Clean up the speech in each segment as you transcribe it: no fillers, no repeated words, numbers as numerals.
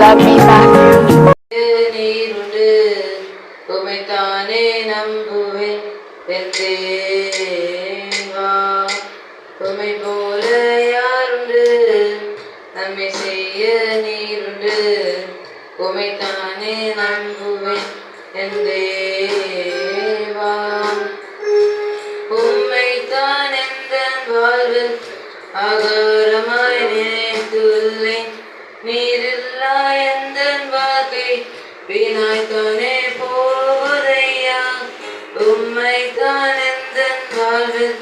ஆமென். நீருண்டு உமைத்தானே நம்புவேன் என் தேவா. உமை போல யாருண்டு நன்மை செய்ய நீருண்டு உமைத்தானே நம்புவேன் என் தேவா. உம்மைத்தான் எந்தன் வாழ்வில் ஆகாரமாய் நினைத்துள்ளேன். நீரில்லா எந்தன் வாழ்க்கை வீணாய்த்தானே போவதையா. உம்மைத்தான் எந்தன் வாழ்வில்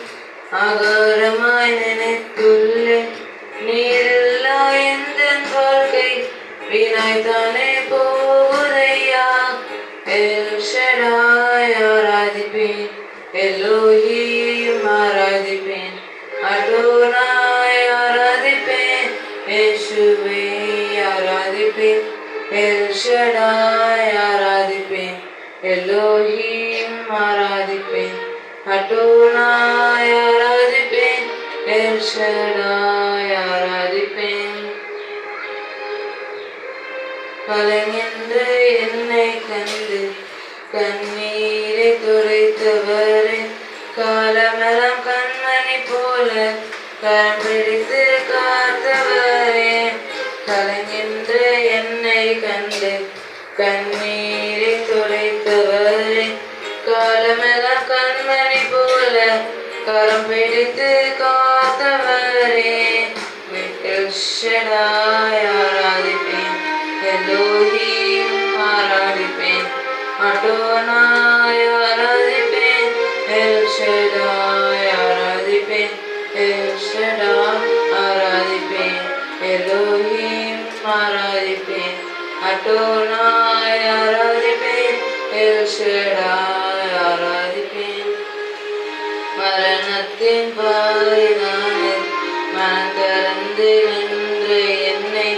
ஆகாரமாய் நினைத்துள்ளேன். நீரில்லா எந்தன் வாழ்க்கை வீணாய்த்தானே போவதையா. எல் ஷடாய் ஆராதிப்பேன், எல்லோஹீம் ஆராதிப்பேன், அடோனாய் ஆராதிப்பேன், இயேசுவே ஆராதிப்பேன், எல் ஷடாய் ஆராதிப்பேன், எல்லோஹீம் ஆராதிப்பேன், அடோனாய் ஆராதிப்பேன், எல் ஷடாய் ஆராதிப்பேன். கலங்கின்ற என்னை கண்டு கண்ணீரை துடைத்தவரே, காலமெல்லாம் கண்மணி போல கரம் பிடித்து காத்தவரே. கலங்கின்ற என்னை கண்டு கண்ணீரை துடைத்தவரே, காலமெல்லாம் கண்மணி போல கரம் பிடித்து காத்தவரே. எல் ஷடாய் ஆராதிப்பேன், எல்லோஹீம் ஆராதிப்பேன், அடோனாய் ஆராதிப்பேன், எல் ஷடாய் ஆராதிப்பேன், எல் ஷடாய் ஆராதிப்பேன், எல்லோஹீம் ஆராதிப்பேன், அடோனாய் ஆராதிப்பேன், எல் ஷடாய் ஆராதிப்பேன். மரணத்தின் பாதைதானில் மனந்திறந்து நின்ற என்னை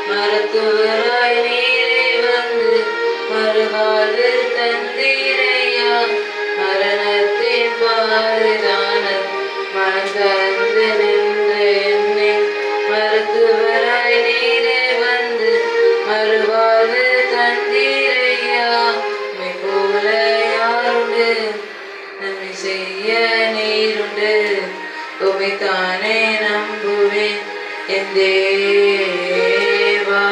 மருத்துவராய் நீரே வந்து மறுவாழ்வு தந்தீரையா. மரணத்தின் பாதைதானில் மனந்திறந்து நின்ற என்னை மருத்துவராய் நீரே வந்து மறுவாழ்வு தந்தீரையா. உம்மை போல யாருண்டு நன்மை செய்ய நீருண்டு உமைத்தானே நம்புவேன் என் தேவா.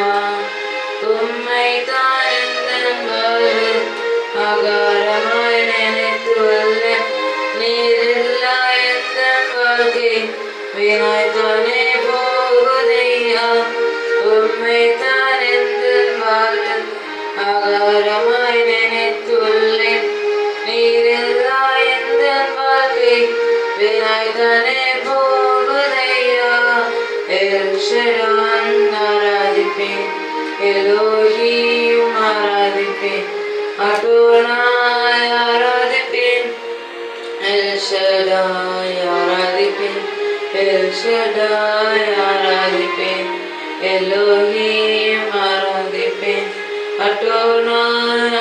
உம்மைத்தான் எந்தன் வாழ்வில் ஆகாரமாய் நினைத்துள்ளேன். நீரில்லா எந்தன் வாழ்க்கை வீணாய்த்தானே போகுதையா. உம்மைத்தான் எந்தன் வாழ்வில் ஆகாரமாய் நினைத்துள்ளேன். நீரில்லா எந்தன் வாழ்க்கை வீணாய்த்தானே போகுதையா. எல் ஷடாய் ஆராதிப்பேன், எல்லோஹீம் ஆராதிப்பேன், அடோனாய் ஆராதிப்பேன், எல் ஷடாய் ஆராதிப்பேன், எல் ஷடாய் ஆராதிப்பேன், எல்லோஹீம் ஆராதிப்பேன், அடோனாய்